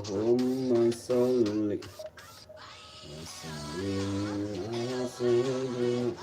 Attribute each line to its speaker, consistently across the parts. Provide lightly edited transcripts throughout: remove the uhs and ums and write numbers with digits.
Speaker 1: اللهم صل وسلم على سيدنا.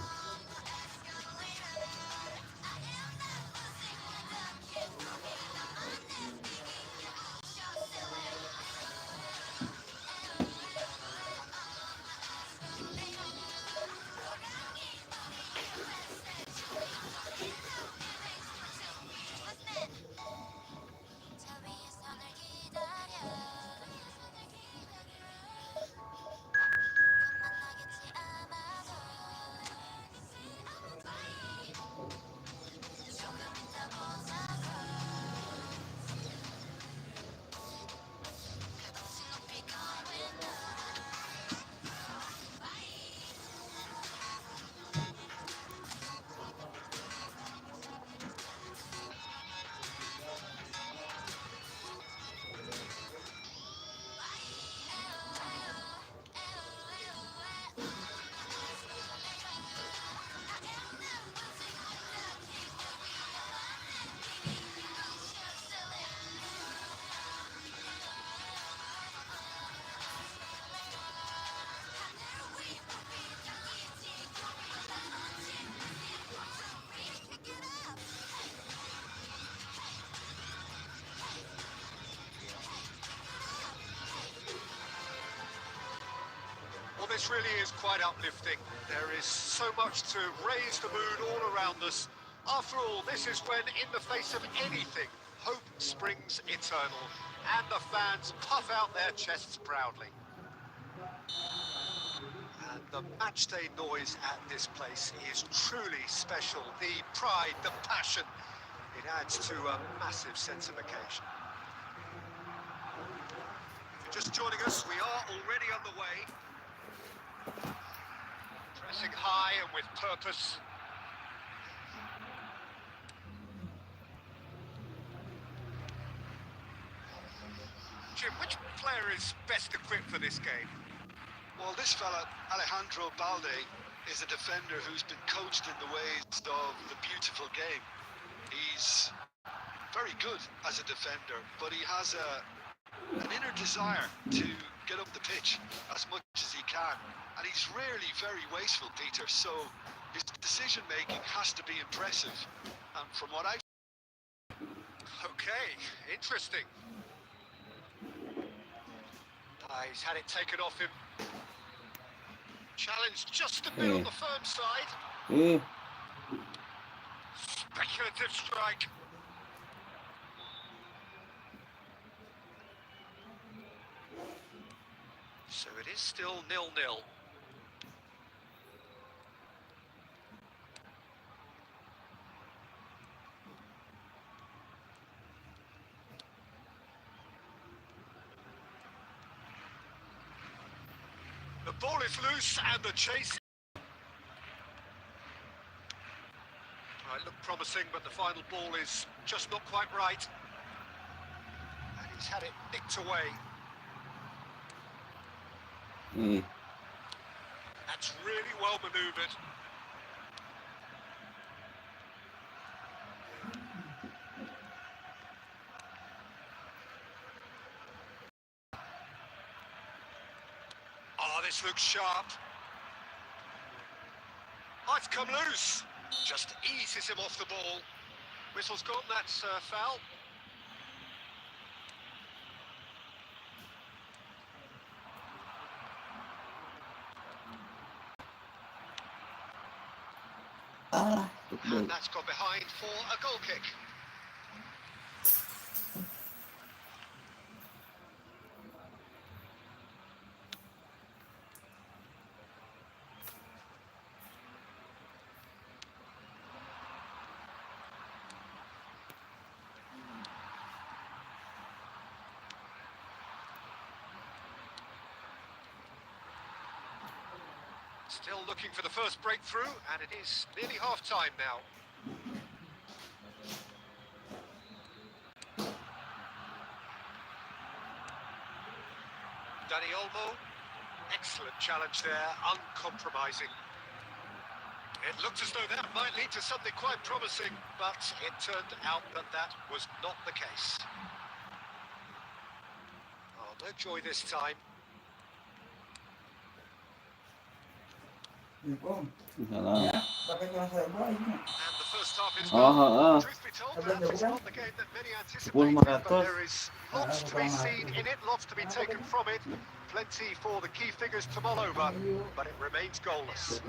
Speaker 2: Well, this really is quite uplifting. There is so much to raise the mood all around us. After all, this is when, in the face of anything, hope springs eternal, and the fans puff out their chests proudly. And the matchday noise at this place is truly special. The pride, the passion, it adds to a massive sense of occasion. If you're just joining us, we are already underway. Pressing high and with purpose. Jim, which player is best equipped for this game?
Speaker 3: Well, this fella, Alejandro Balde, is a defender who's been coached in the ways of the beautiful game. He's very good as a defender, but he has an inner desire to get up the pitch as much as he can. And he's rarely very wasteful, Peter, so his decision-making has to be impressive. And from what I've...
Speaker 2: Okay, interesting. He's had it taken off him. Challenge just a bit on the firm side. Speculative strike. So it is still 0-0. The ball is loose and the chase. It looked promising, but the final ball is just not quite right. And he's had it nicked away. That's really well manoeuvred. Oh, this looks sharp. Oh, it's come loose. Just eases him off the ball. Whistle's gone, that's foul. And that's gone behind for a goal kick. Still looking for the first breakthrough, and it is nearly half-time now. Dani Olmo, excellent challenge there, uncompromising. It looked as though that might lead to something quite promising, but it turned out that that was not the case. Oh, No joy this time.
Speaker 1: Salah.
Speaker 2: And the first half is
Speaker 1: Oh,
Speaker 2: gone. Truth be told, perhaps it's not the game that many anticipated, but there is lots to be seen in it, lots to be taken from it. Plenty for the key figures to mull over, but it remains goalless.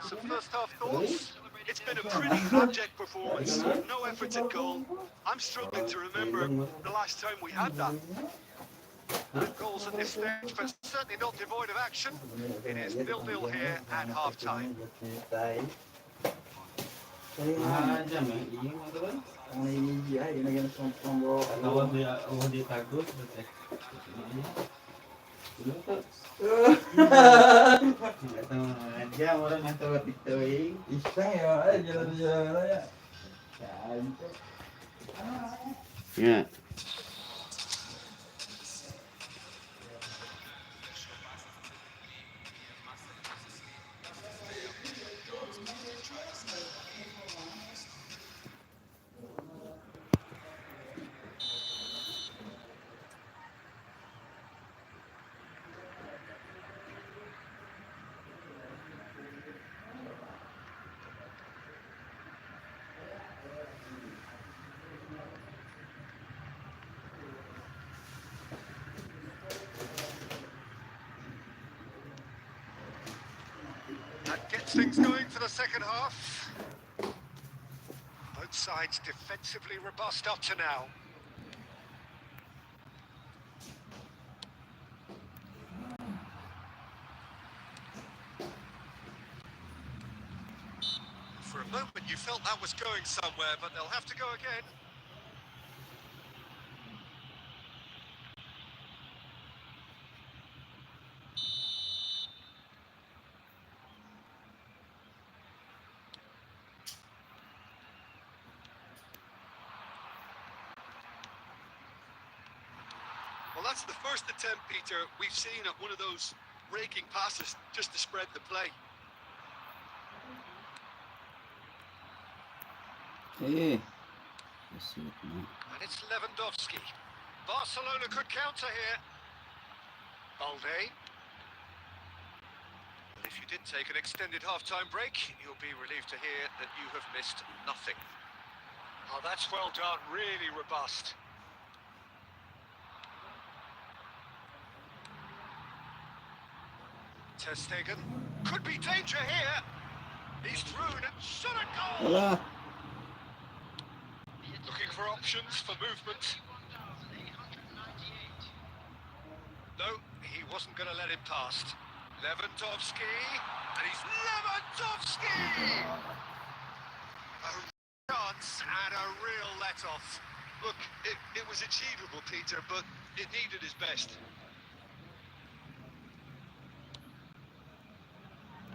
Speaker 2: Some first half thoughts?
Speaker 3: It's been a pretty abject performance. No efforts at goal. I'm struggling to remember the last time we had that.
Speaker 2: No goals at this stage, but certainly not devoid of action. It is 0-0 here at half-time.
Speaker 1: Ya.
Speaker 2: That gets things going for the second half. Both sides defensively robust up to now. For a moment you felt that was going somewhere, but they'll have to go again.
Speaker 3: Well, that's the first attempt, Peter, we've seen at one of those raking passes just to spread the play.
Speaker 1: Eh.
Speaker 2: And it's Lewandowski. Barcelona could counter here. Balde. Well, if you did take an extended half-time break, you'll be relieved to hear that you have missed nothing. Oh, that's well done. Really robust. Ter Stegen. Could be danger here. He's through and shot a goal.
Speaker 1: Salah.
Speaker 2: Looking for options for movement. No, he wasn't going to let it past. Lewandowski, and he's Lewandowski! A chance and a real let-off.
Speaker 3: Look, it was achievable, Peter, but it needed his best.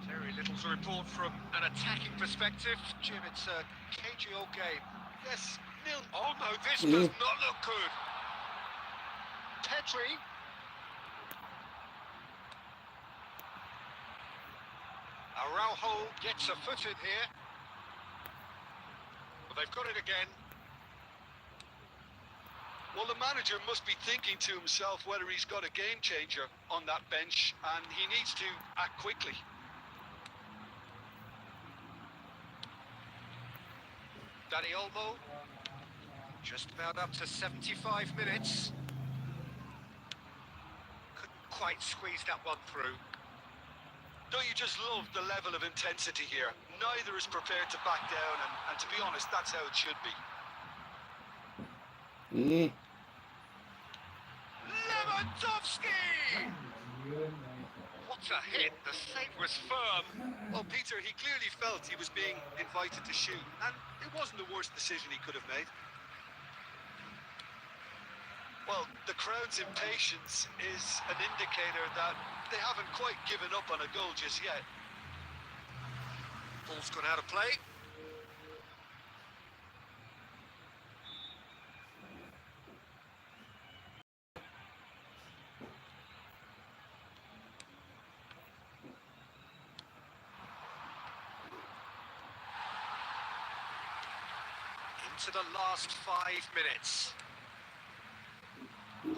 Speaker 2: Very little to report from an attacking perspective. Jim, it's a cagey old game.
Speaker 3: Yes, nil.
Speaker 2: Oh no, this does not look good. Pedri. Araujo gets a foot in here. Well, they've got it again.
Speaker 3: Well, the manager must be thinking to himself whether he's got a game changer on that bench, and he needs to act quickly.
Speaker 2: Dani Olmo, just about up to 75 minutes. Couldn't quite squeeze that one through.
Speaker 3: Don't you just love the level of intensity here? Neither is prepared to back down, and to be honest, that's how it should be.
Speaker 1: Eh.
Speaker 2: Lewandowski! What a hit, the save was firm.
Speaker 3: Well, Peter, he clearly felt he was being invited to shoot, and it wasn't the worst decision he could have made. Well, the crowd's impatience is an indicator that they haven't quite given up on a goal just yet.
Speaker 2: Ball's gone out of play. Into the last 5 minutes.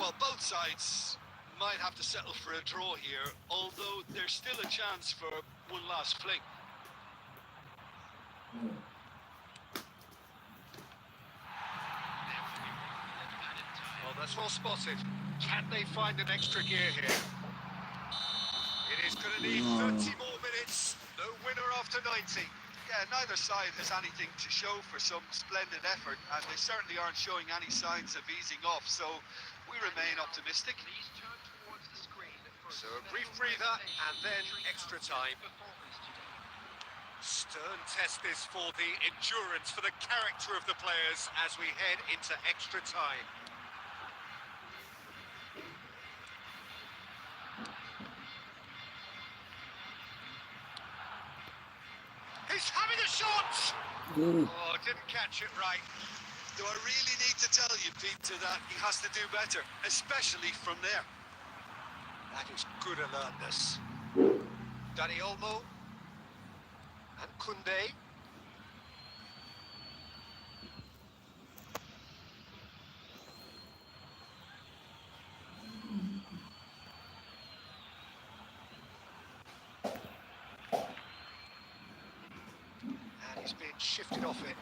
Speaker 3: Well, both sides might have to settle for a draw here, although there's still a chance for one last fling.
Speaker 2: Well, that's well spotted. Can they find an extra gear here? It is going to need 30 more minutes. No winner after 90.
Speaker 3: Yeah, neither side has anything to show for some splendid effort, and they certainly aren't showing any signs of easing off, so we remain optimistic.
Speaker 2: So a brief breather and then extra time. Stern test this for the endurance, for the character of the players as we head into extra time. He's having a shot! Oh, didn't catch it right.
Speaker 3: Do I really need to tell you, Peter, that he has to do better, especially from there?
Speaker 2: That is good alertness. Dani Olmo and Koundé. And he's been shifted off it.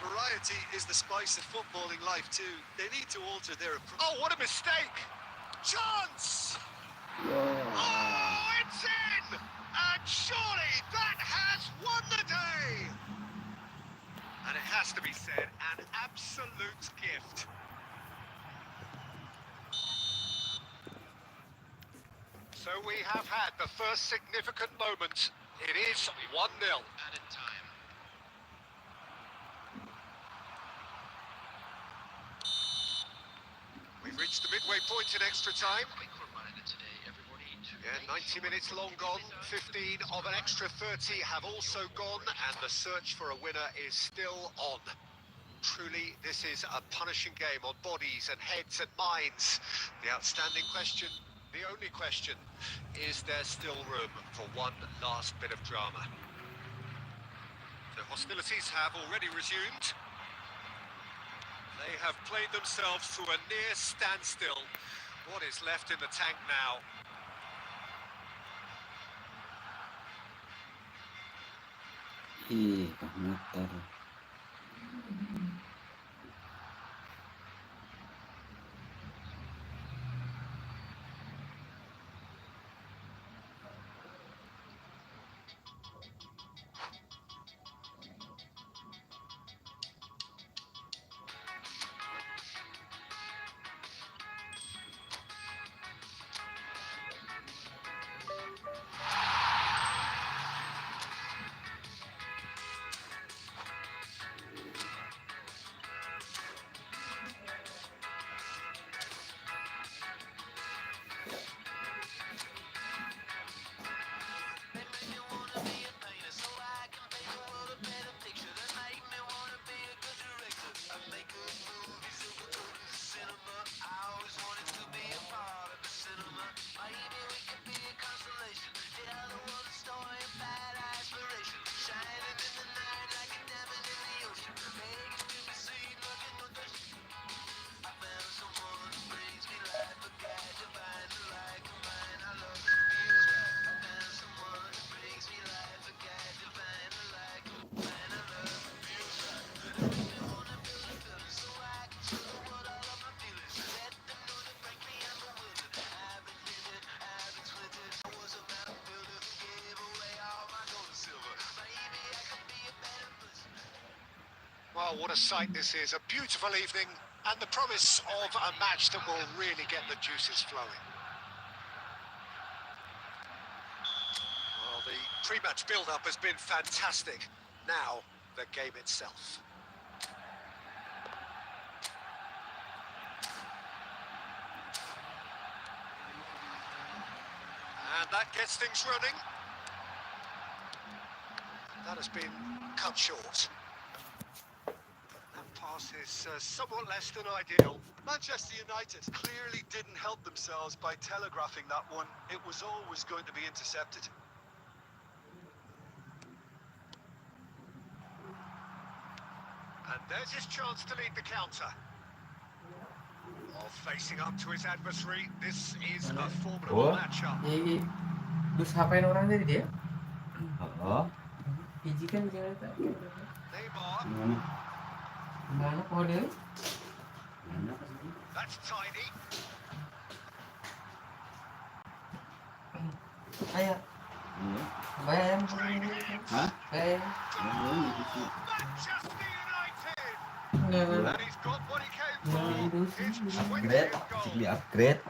Speaker 3: Variety is the spice of footballing life too. They need to alter their approach.
Speaker 2: Oh, what a mistake! Chance! Oh, it's in! And surely that has won the day! And it has to be said, an absolute gift. So we have had the first significant moment. It is 1-0. Added time. We've reached the midway point in extra time. Yeah, 90 minutes long gone, 15 of an extra 30 have also gone, and the search for a winner is still on. Truly, this is a punishing game on bodies and heads and minds. The outstanding question, the only question, is there still room for one last bit of drama? The hostilities have already resumed. They have played themselves to a near standstill. What is left in the tank now? Well, what a sight this is. A beautiful evening and the promise of a match that will really get the juices flowing. Well, the pre-match build-up has been fantastic. Now, the game itself. And that gets things running. That has been cut short. That pass pass is somewhat less than ideal.
Speaker 3: Manchester United clearly didn't help themselves by telegraphing that one. It was always going to be intercepted.
Speaker 2: And there's his chance to lead the counter. While facing up to his adversary, this is a formidable matchup.
Speaker 4: Terus ngapain orang tadi dia?
Speaker 1: Oh,
Speaker 4: Biji kan jangan tak.
Speaker 2: Neymar,
Speaker 1: gimana?
Speaker 4: Mana pohon dia?
Speaker 1: Mana?
Speaker 2: that's tidy.
Speaker 4: Ayah,
Speaker 1: Iya.
Speaker 4: bayar.
Speaker 1: Hah?
Speaker 4: Bayar.
Speaker 2: Manchester United!
Speaker 4: Enggak.
Speaker 2: And he's got what he came for. His
Speaker 1: Upgrade,
Speaker 2: 20th goal.
Speaker 1: di upgrade.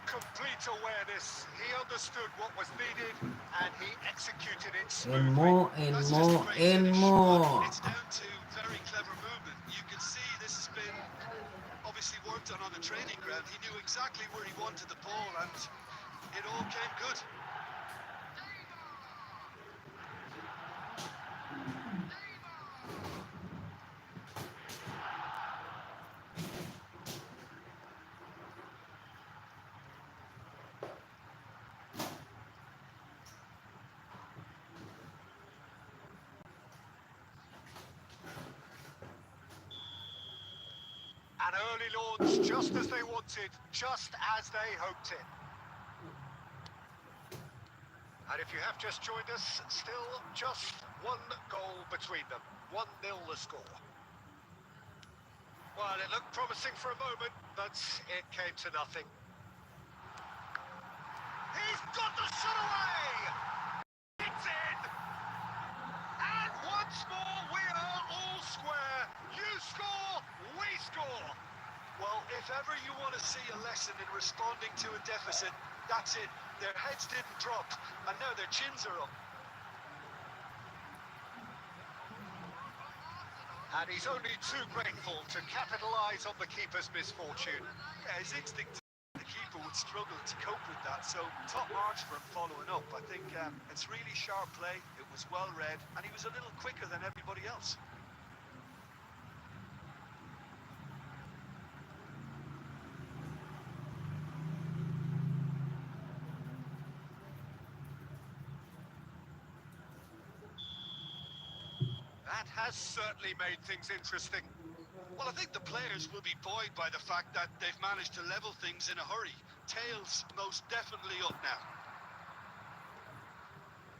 Speaker 2: Complete awareness. He understood what was needed and he executed it
Speaker 4: And
Speaker 2: smoothly.
Speaker 3: That's
Speaker 4: more,
Speaker 3: just a great
Speaker 4: and
Speaker 3: finish.
Speaker 4: more.
Speaker 3: It's down to very clever movement. You can see this has been obviously worked on the training ground. He knew exactly where he wanted the ball and it all came good.
Speaker 2: An early launch, just as they wanted, just as they hoped it. And if you have just joined us, still just one goal between them. 1-0 the score. Well, it looked promising for a moment, but it came to nothing. He's got the shot away! It's in! And once more, we are all square. You score, we score.
Speaker 3: Well, if ever you want to see a lesson in responding to a deficit, that's it. Their heads didn't drop, and now their chins are up.
Speaker 2: And he's only too grateful to capitalise on the keeper's misfortune.
Speaker 3: Yeah, his instinct, the keeper would struggle to cope with that, so top marks for him following up. I think it's really sharp play, it was well read, and he was a little quicker than everybody else.
Speaker 2: That has certainly made things interesting.
Speaker 3: Well, I think the players will be buoyed by the fact that they've managed to level things in a hurry. Tails most definitely up now.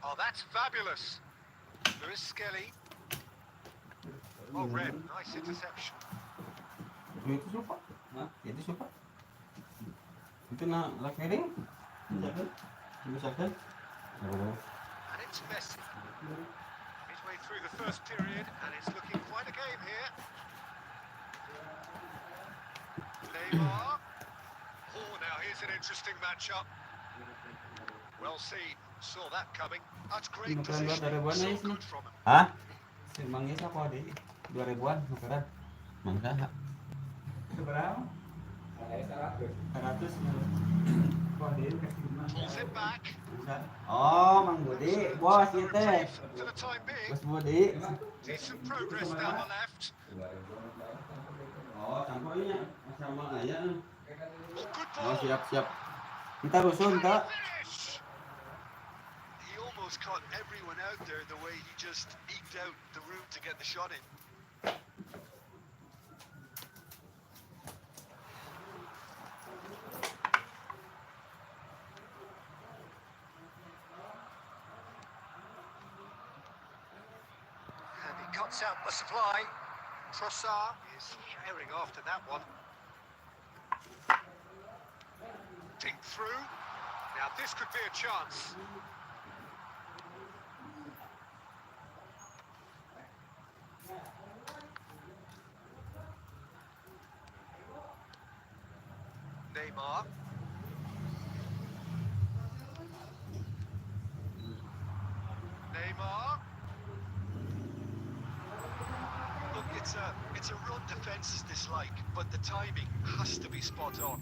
Speaker 2: Oh, that's fabulous. Lewis Skelly. Oh, Red, nice interception.
Speaker 4: Itu suka.
Speaker 1: Hah? Itu siapa? Itu na laki ring? Misalkan? Misalkan? Oh.
Speaker 2: And it's Messi. Midway through the first period, and it's looking quite a game here. Neymar. Oh, now here's an interesting matchup. Well seen. Saw that coming.
Speaker 3: That's great
Speaker 4: Nukeran
Speaker 3: positioning.
Speaker 4: 2 ribuan
Speaker 3: So
Speaker 4: aja sih.
Speaker 3: good from him.
Speaker 1: Hah?
Speaker 4: Si Manggis apa di 2 ribuan nukeran.
Speaker 1: Mangga.
Speaker 4: Seberapa? 100. Wah, dia kasih
Speaker 2: Pulls it back.
Speaker 1: Oh, Mang Budi, bos
Speaker 2: Another
Speaker 1: itu.
Speaker 2: reprieve for the time being.
Speaker 1: Bos Budi.
Speaker 2: Decent progress down the left.
Speaker 1: Oh, sampainya sama aja.
Speaker 2: Oh, good
Speaker 1: Oh,
Speaker 2: ball.
Speaker 1: siap. Kita rusun,
Speaker 2: Can he
Speaker 1: Kak.
Speaker 2: finish?
Speaker 3: He almost caught everyone out there the way he just eked out the room to get the shot in.
Speaker 2: And he cuts out the supply. Trossard is herring after that one. Dink through. Now this could be a chance. Neymar. Neymar.
Speaker 3: Look, it's a run defence's dislike, but the timing has to be spot on.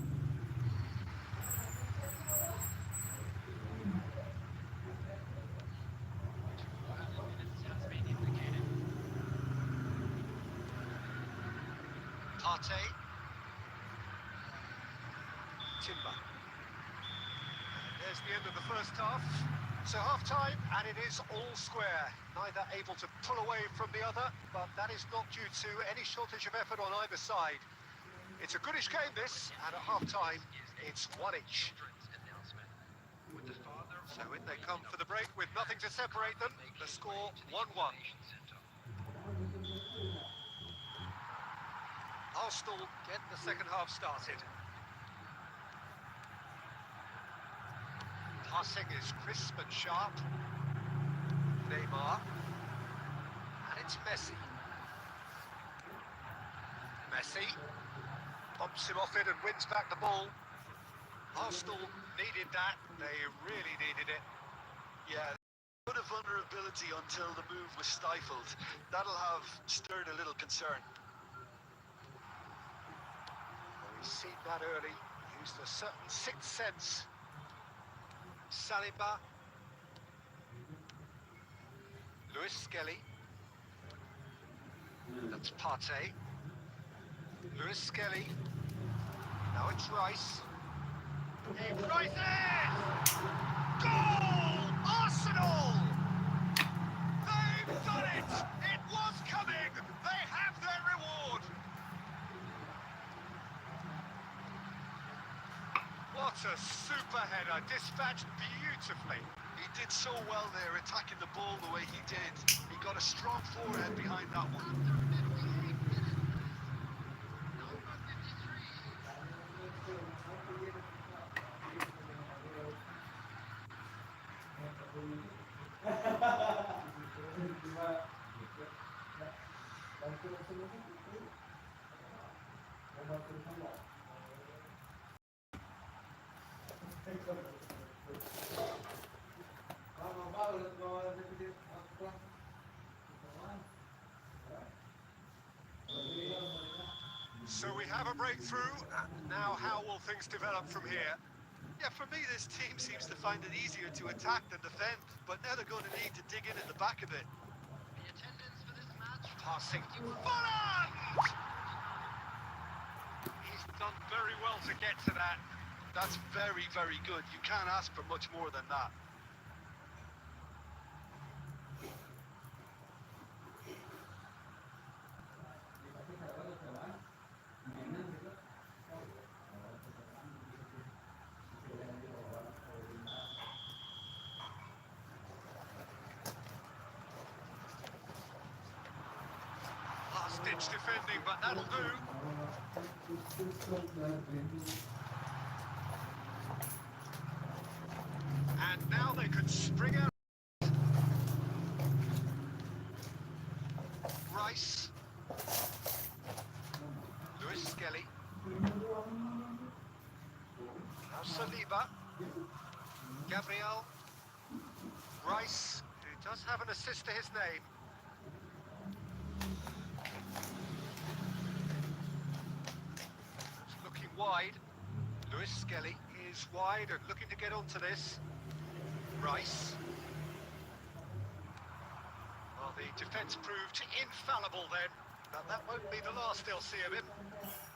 Speaker 2: Partey. Timber. There's the end of the first half. So half-time, and it is all square. Neither able to pull away from the other, but that is not due to any shortage of effort on either side. It's a goodish game, this, and at half-time, it's one each. So in they come for the break with nothing to separate them. The score 1-1. Arsenal get the second half started. Passing is crisp and sharp. Neymar. And it's Messi. Messi bumps him off it and wins back the ball. Arsenal needed that. They really needed it.
Speaker 3: Yeah, a bit of vulnerability until the move was stifled. That'll have stirred a little concern.
Speaker 2: We've seen that early. Used a certain sixth sense. Saliba. Lewis Skelly. That's Partey. Lewis Skelly. Now it's Rice. He prices! Goal! Arsenal! They've done it! It was coming! They have their reward! What a super header, dispatched beautifully.
Speaker 3: He did so well there, attacking the ball the way he did. He got a strong forehead behind that one.
Speaker 2: So we have a breakthrough. Now how will things develop from here?
Speaker 3: Yeah, for me, this team seems to find it easier to attack than defend, but now they're going to need to dig in at the back of it.
Speaker 2: The attendance for this match. Passing. Folland! He's done very well to get to that.
Speaker 3: That's very, very good. You can't ask for much more than that.
Speaker 2: Last-ditch defending, but that'll do. And now they can spring out. Rice. Lewis Skelly. Now Saliba. Gabriel. Rice, who does have an assist to his name. It's looking wide. Lewis Skelly is wide and looking to get onto this. Rice. Well, the defence proved infallible then, but that won't be the last they'll see of him.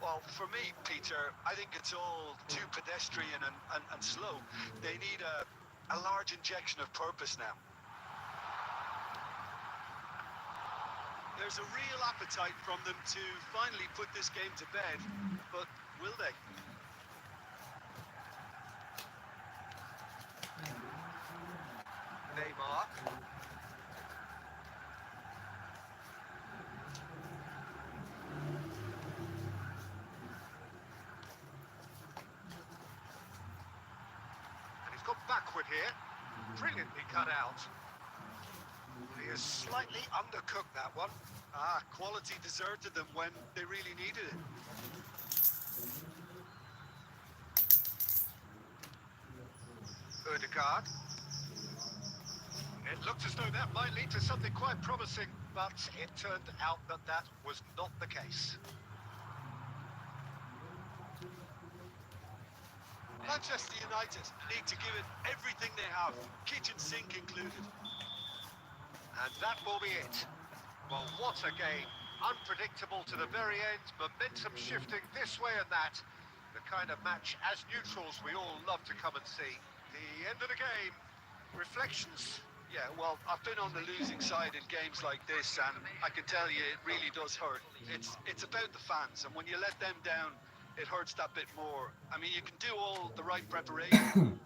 Speaker 3: Well, for me, Peter, I think it's all too pedestrian and slow. They need a large injection of purpose now. There's a real appetite from them to finally put this game to bed, but will they?
Speaker 2: Neymar. And he's got backward here. Brilliantly cut out. He has slightly undercooked that one.
Speaker 3: Ah, quality deserted them when they really needed it.
Speaker 2: Odegaard. It looked as though that might lead to something quite promising, but it turned out that that was not the case.
Speaker 3: Manchester United need to give it everything they have, kitchen sink included.
Speaker 2: And that will be it. Well, what a game. Unpredictable to the very end, momentum shifting this way and that. The kind of match, as neutrals, we all love to come and see. The end of the game. Reflections?
Speaker 3: Yeah, well, I've been on the losing side in games like this, and I can tell you it really does hurt. It's about the fans, and when you let them down, it hurts that bit more. I mean, you can do all the right preparation.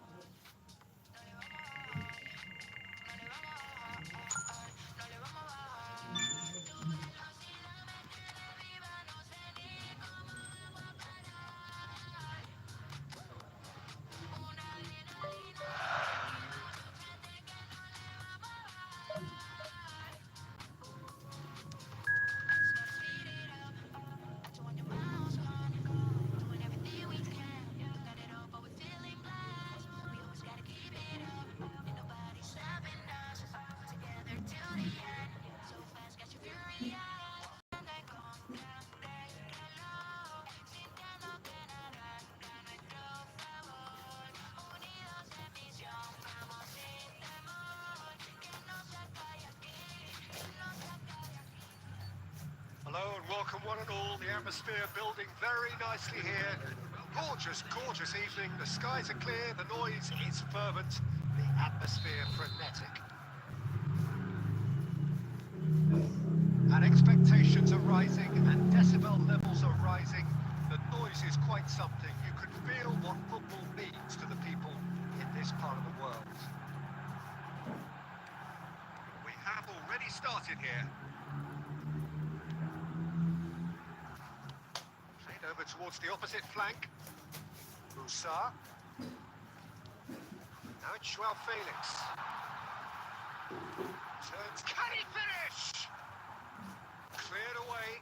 Speaker 2: Hello and welcome one and all. The atmosphere building very nicely here. Gorgeous, gorgeous evening. The skies are clear, the noise is fervent, the atmosphere frenetic. And expectations are rising and decibel levels are rising. The noise is quite something. You can feel what football means to the people in this part of the world. We have already started here. Played over towards the opposite flank. Musa. Now it's Joao Felix. Turns, can he finish? Cleared away.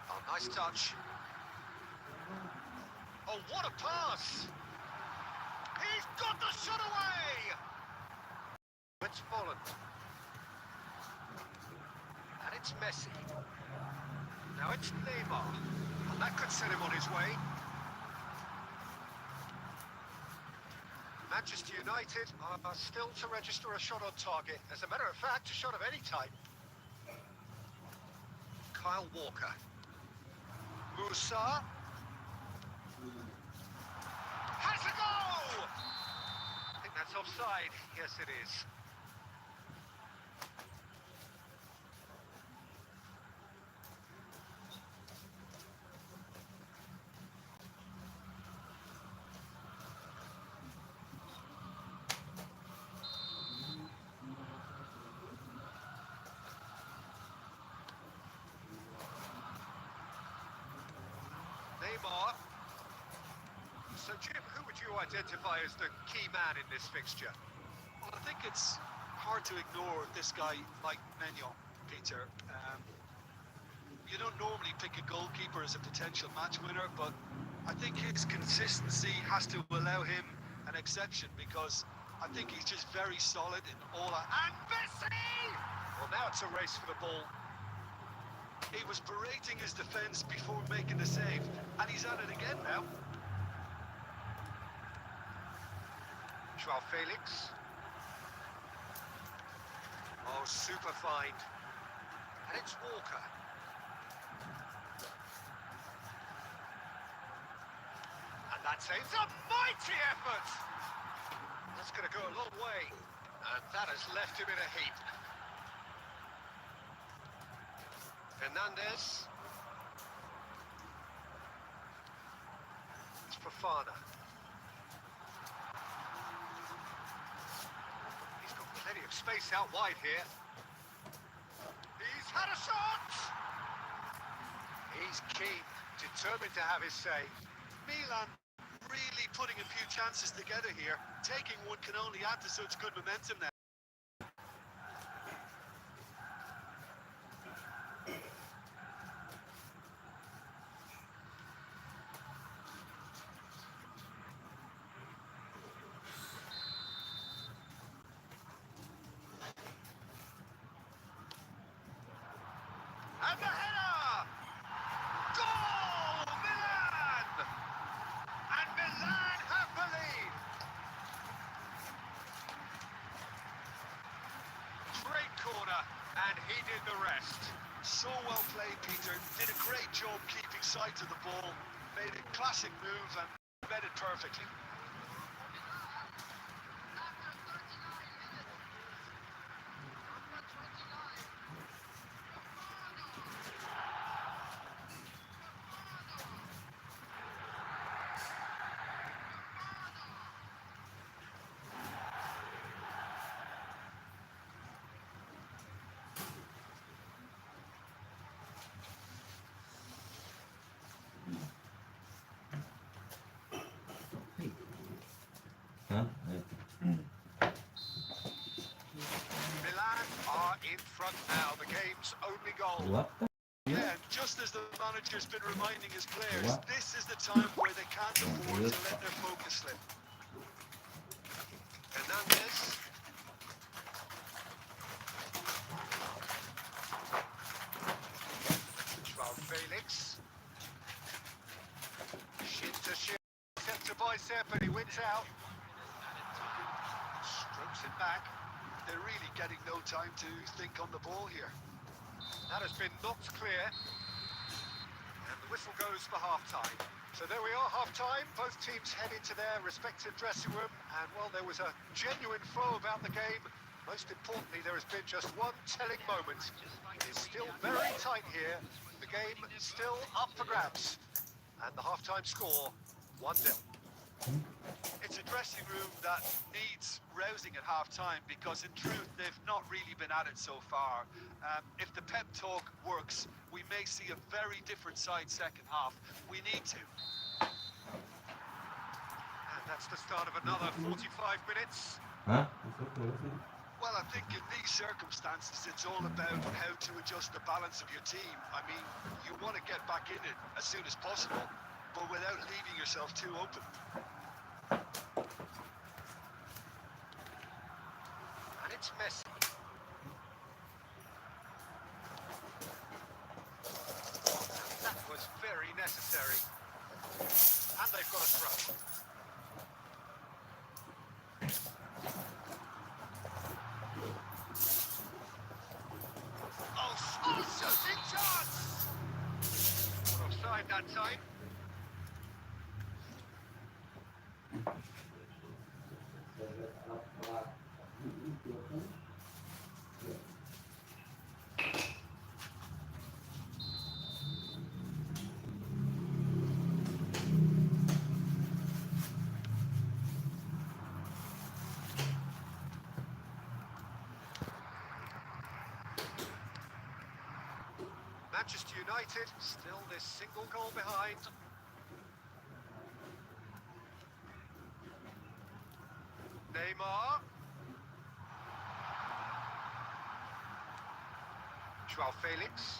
Speaker 2: Oh, nice touch. Oh, what a pass! He's got the shot away! It's Holland. And it's Messi. Now it's Neymar. And that could set him on his way. Manchester United are still to register a shot on target. As a matter of fact, a shot of any type. Kyle Walker. Musa. Has a goal! I think that's offside. Yes, it is. Neymar. So, Jim, who would you identify as the key man in this fixture?
Speaker 3: Well, I think it's hard to ignore this guy like Maignan, Peter. You don't normally pick a goalkeeper as a potential match winner, but I think his consistency has to allow him an exception because I think he's just very solid in all.
Speaker 2: And Messi! Well, now it's a race for the ball.
Speaker 3: He was berating his defence before making the save, and he's at it again now.
Speaker 2: Joao Felix. Oh, super find. And it's Walker. And that saves a mighty effort. That's going to go a long way. And that has left him in a heap. Fernandez. It's Fofana. He's got plenty of space out wide here. He's had a shot! He's keen, determined to have his say.
Speaker 3: Milan really putting a few chances together here. Taking one can only add to such good momentum now.
Speaker 2: And the header! And he did the rest.
Speaker 3: So well played, Peter. Did a great job keeping sight of the ball. Made a classic move and read it perfectly.
Speaker 1: Hah?
Speaker 2: Milan are in front now. The game's only goal.
Speaker 1: What?
Speaker 3: Yeah, and just as the manager's been reminding his players,
Speaker 1: What?
Speaker 3: this is the time where they can't afford to let their focus slip.
Speaker 2: Hernandez. Joao Felix. Shin to shin. Step to bicep and he wins out. Strokes it back.
Speaker 3: They're really getting no time to think on the ball here.
Speaker 2: That has been knocked clear. And the whistle goes for half-time. So there we are, half-time. Both teams head into their respective dressing room. And, well, there was a genuine flow about the game. Most importantly, there has been just one telling moment. It's still very tight here. The game still up for grabs. And the half-time score, 1-0.
Speaker 3: It's a dressing room that needs rousing at half-time because, in truth, they've not really been at it so far. If the pep talk works, we may see a very different side second half. We need to.
Speaker 2: And that's the start of another 45 minutes.
Speaker 1: Hah? Masuk terus sih.
Speaker 3: Well, I think in these circumstances, it's all about how to adjust the balance of your team. I mean, you want to get back in it as soon as possible, but without leaving yourself too open.
Speaker 2: And it's Messi. That was very necessary. And they've got a throw. Oh, shooting chance! Not offside that time. Manchester United still this single goal behind. Neymar. Joao Felix.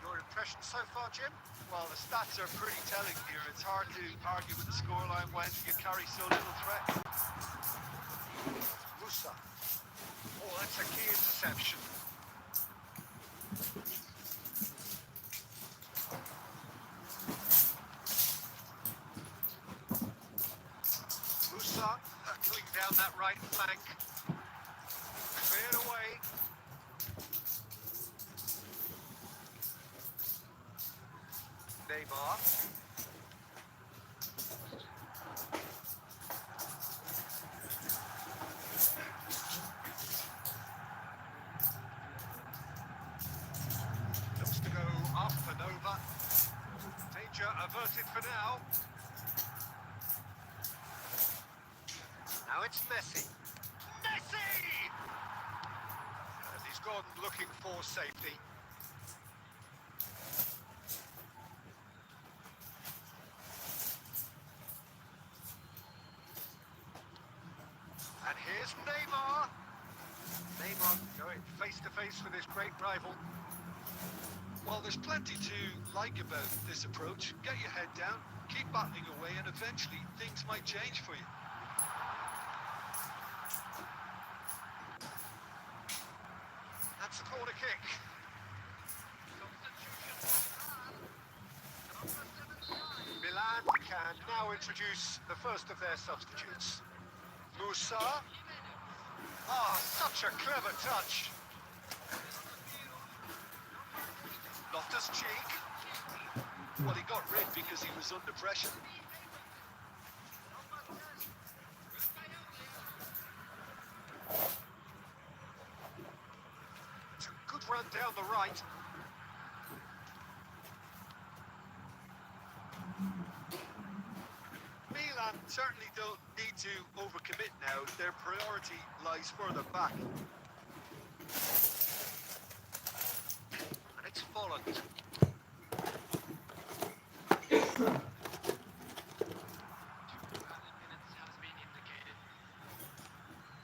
Speaker 2: Your impression so far, Jim?
Speaker 3: Well, the stats are pretty telling here. It's hard to argue with the scoreline when you carry so little threat.
Speaker 2: Musa. Oh, that's a key interception. Musa hurtling down that right flank. Cleared away. Neymar. Looks to go up and over. Danger averted for now. Now it's Messi. Messi! And he's gone looking for safety. And here's Neymar. Neymar going face to face with his great rival.
Speaker 3: Well, there's plenty to like about this approach. Get your head down, keep battling away, and eventually things might change for you.
Speaker 2: That's a corner kick. Milan can now introduce the first of their substitutes. Musa. Ah, such a clever touch. Loftus-Cheek.
Speaker 3: Well, he got rid because he was under pressure.
Speaker 2: It's a good run down the right.
Speaker 3: Milan certainly don't need to overcommit now. Their priority lies further back.
Speaker 2: And it's Volland.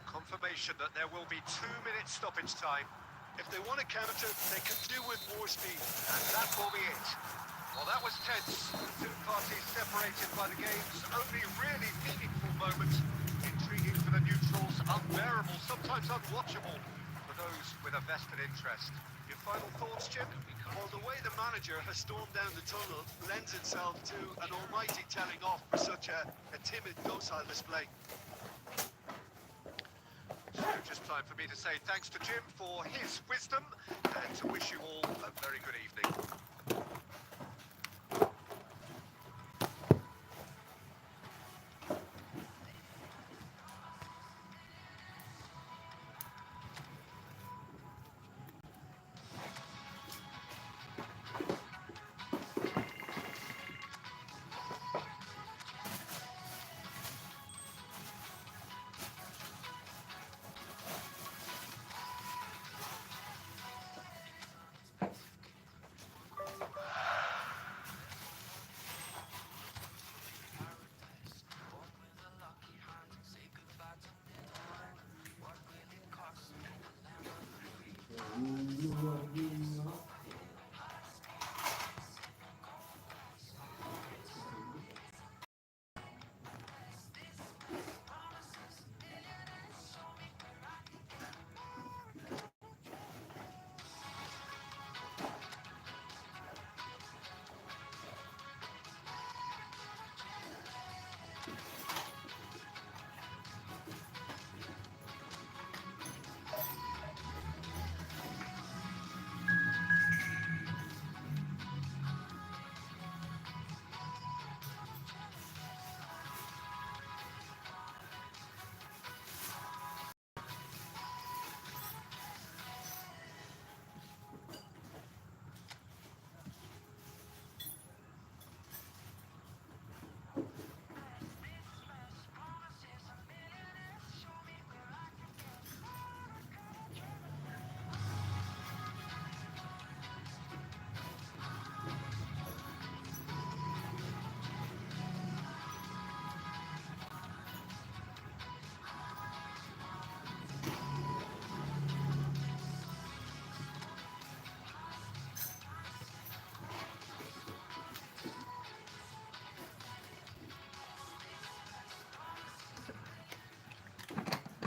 Speaker 2: Confirmation that there will be 2 minutes stoppage time.
Speaker 3: If they want to counter, they can do with more speed.
Speaker 2: And that will be it. Well, that was tense. Two parties separated by the game's only really meaningful moment. Intriguing for the neutrals, unbearable, sometimes unwatchable for those with a vested interest. Your final thoughts, Jim?
Speaker 3: Well, the way the manager has stormed down the tunnel lends itself to an almighty telling off for such a timid, docile display.
Speaker 2: So just time for me to say thanks to Jim for his wisdom and to wish you all a very good evening.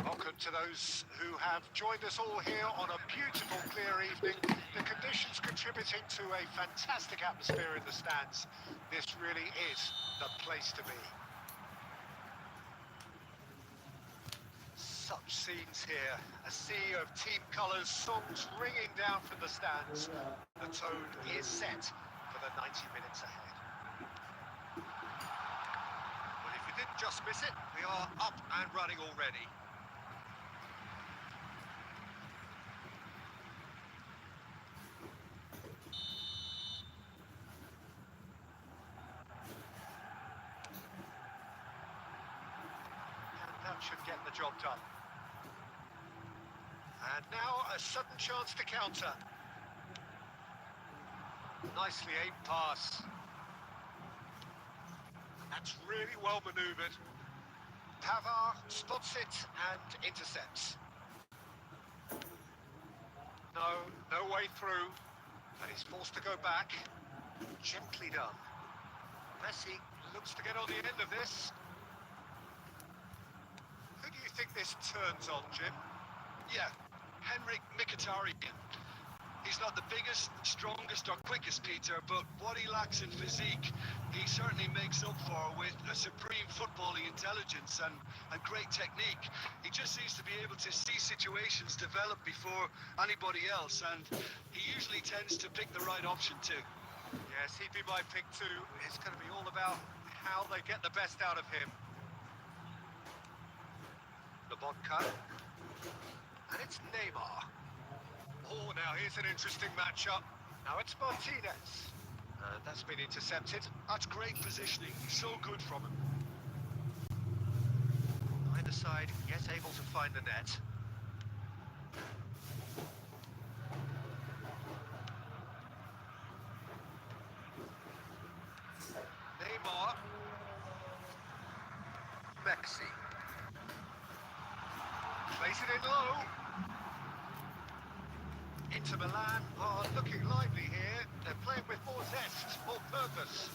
Speaker 2: Welcome to those who have joined us all here on a beautiful, clear evening. The conditions contributing to a fantastic atmosphere in the stands. This really is the place to be. Such scenes here. A sea of team colours, songs ringing down from the stands. The tone is set for the 90 minutes ahead. Well, if you didn't just miss it, we are up and running already. Should get the job done. And now a sudden chance to counter. Nicely aimed pass. That's really well manoeuvred. Pavard spots it and intercepts. No way through. And he's forced to go back. Gently done. Messi looks to get on the end of this. Who do you think this turns on, Jim?
Speaker 3: Yeah, Henrik Mkhitaryan. He's not the biggest, strongest or quickest, Peter, but what he lacks in physique, he certainly makes up for with a supreme footballing intelligence and great technique. He just seems to be able to see situations develop before anybody else, and he usually tends to pick the right option too.
Speaker 2: Yes, he'd be my pick too. It's going to be all about how they get the best out of him. Lobotka. And it's Neymar. Oh, now here's an interesting matchup. Now it's Martinez. That's been intercepted.
Speaker 3: That's great positioning. So good from him.
Speaker 2: Either side, yet able to find the net. Neymar. Messi. Plays it in low. Inter Milan are looking lively here. They're playing with more zest, more purpose.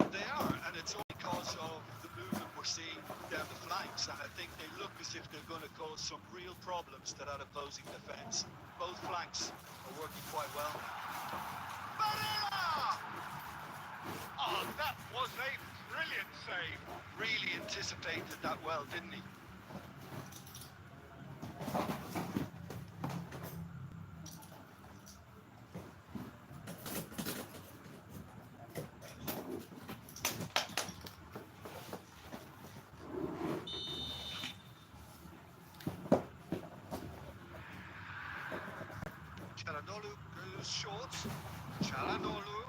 Speaker 3: They are, and it's all because of the movement we're seeing down the flanks, and I think they look as if they're going to cause some real problems to that opposing defence. Both flanks are working quite well.
Speaker 2: Barella! Oh, that was a brilliant save.
Speaker 3: Really anticipated that well, didn't he?
Speaker 2: Çalhanoğlu goes short. Çalhanoğlu.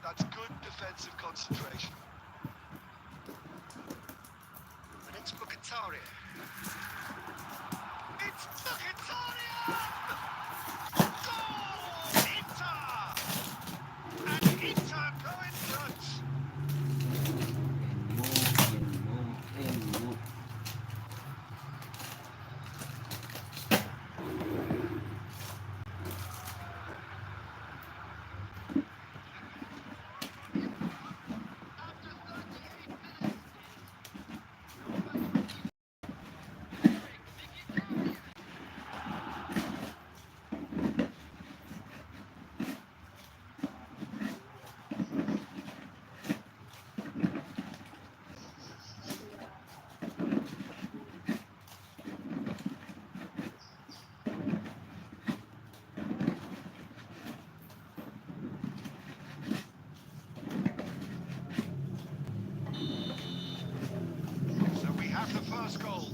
Speaker 3: That's good defensive concentration.
Speaker 2: And it's Mkhitaryan. It's Mkhitaryan! Goal! Inter! And Inter going nuts.
Speaker 1: MU.
Speaker 2: So we have the first goal.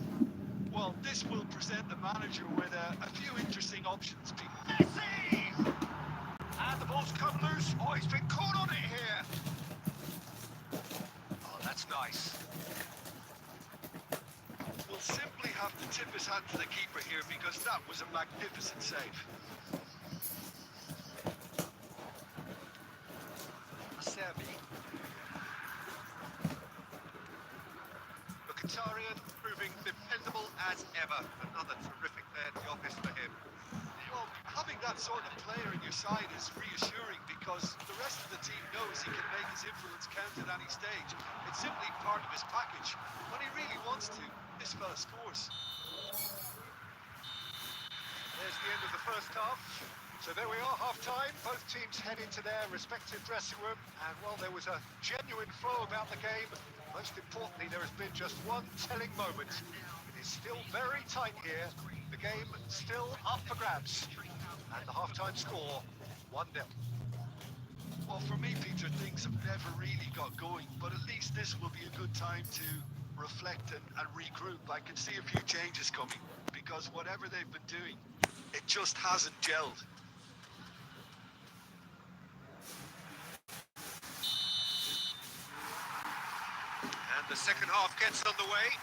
Speaker 3: Well, this will present the manager with a few interesting options.
Speaker 2: Messi! And the ball's come loose. Oh, he's been caught on it here. Oh, that's nice.
Speaker 3: We'll simply have to tip his hat to the keeper here because that was a magnificent save.
Speaker 2: Acerbi. Mkhitaryan proving dependable as ever. Another terrific day at the office for him.
Speaker 3: Well, having that sort of player in your side is reassuring because the rest of the team knows he can make his influence count at any stage. It's simply part of his package. When he really wants to, this fella scores.
Speaker 2: There's the end of the first half. So there we are, half-time. Both teams head into their respective dressing room. And, well, there was a genuine flow about the game. Most importantly, there has been just one telling moment. It is still very tight here. The game still up for grabs. And the half-time score, 1-0.
Speaker 3: Well, for me, Peter, things have never really got going, but at least this will be a good time to reflect and regroup. I can see a few changes coming because whatever they've been doing, it just hasn't gelled.
Speaker 2: And the second half gets underway.